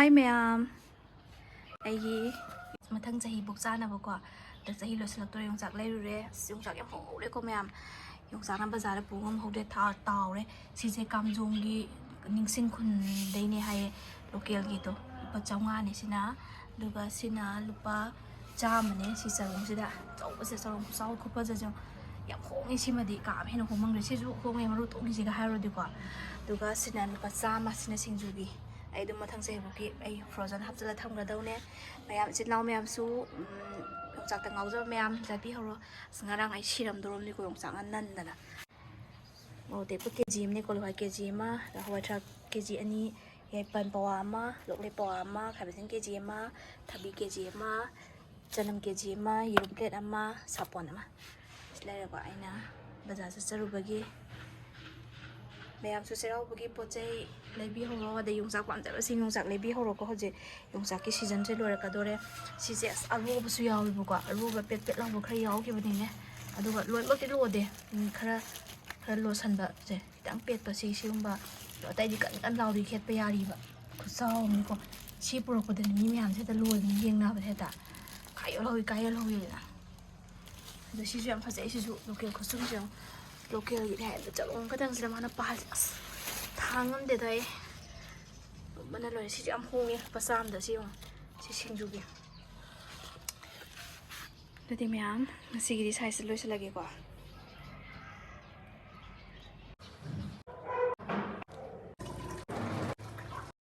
Hi ma'am ไอ้ยีมาทั้งจะฮีบุกจ้านะบอกว่าแต่จะฮีรถสลักตัวยงจากเลยรู้เลยยงจากยังโหเลยก็แม่ยงจากนั้นภาษาละปูงเขาได้ท่าเต่าเลยซีเจกำจงกีนิ่งสิ่งคุณได้เนี่ยให้โลเกลgituปัจจัยงานนี่สินะดูก็สินะลูกป้าจ้ามันเนี่ยสิสรงสิดาจะเอาไปเสรงเศร้าคุปจะจังอยากโค้งนี่สิมาดีกาให้น้องคงมั่งเลยสิจุโค้งเองมารู้ตรงนี้สิก็ให้เราดีกว่าดูก็สินะลูกป้าจ้ามาสินะสิ่งจูกีไอ้ดูมาทั้งเซบุกีไอ้ฟรอเซนฮับจะละทำกระเดาเนี่ยแม่จิตเราแม่สู้ยงจากแต่เงาจะแม่จะพี่เขาสังกัดไอ้ชีรำดรมนี่ก็ยงจากนั่นนะโอ้เด็กพวกเกจิมนี่ก็เลยเกจิมาแต่หัวชักเกจิอันนี้ยายปันปวามาลูกเล็กปวามาขายเป็นเกจิมาทับบีเกจิมาจันทร์เกจิมายูรุมเกล็ดอามาสาปอนอามาสลายแล้วก็ไอ้นะบัจจัสรุปบกี้แม่สุดเสร็จแล้วบกี้ปวดใจเลบี้เขาเราได้ยงจากวันแต่ว่าสิ่งยงจากเลบี้เขาเราก็เขาจะยงจากที่ซีซันเจลวยกันด้วยซีเซสอารมณ์สุดยอดบุกว่าอารมณ์แบบเป็ดเราบุกใครยาวกี่วันนี้เนี่ยอะดูว่าล้วนบุกที่ล้วนเดคาโลสันแบบเจ๊ตั้งเป็ดตัวซีชิมแบบแล้วแต่ดีกันเราดีเคสไปยาดีแบบคุณเศร้านี่ก็ชีพเราคนเดียวนี้ไม่หันใช่แต่ล้วนเยี่ยงหน้าประเทศแต่ขายเราอีกไกลเราอยู่นะเดี๋ยวชีจุยังภาษาชีจุโลเกลเขาสุ่มจังโลเกลอยู่แทนจะลงก็ต้องแสดงว่าน้าปลาทางนั้นเดี๋ยวได้มันอร่อยชีจุอัมพงเนี่ยภาษาเดี๋ยวชีว่าชีชิงจูบีเดี๋ยวที่แม่อันสิ่งที่ใช้สุดเลยสุดเลยกว่า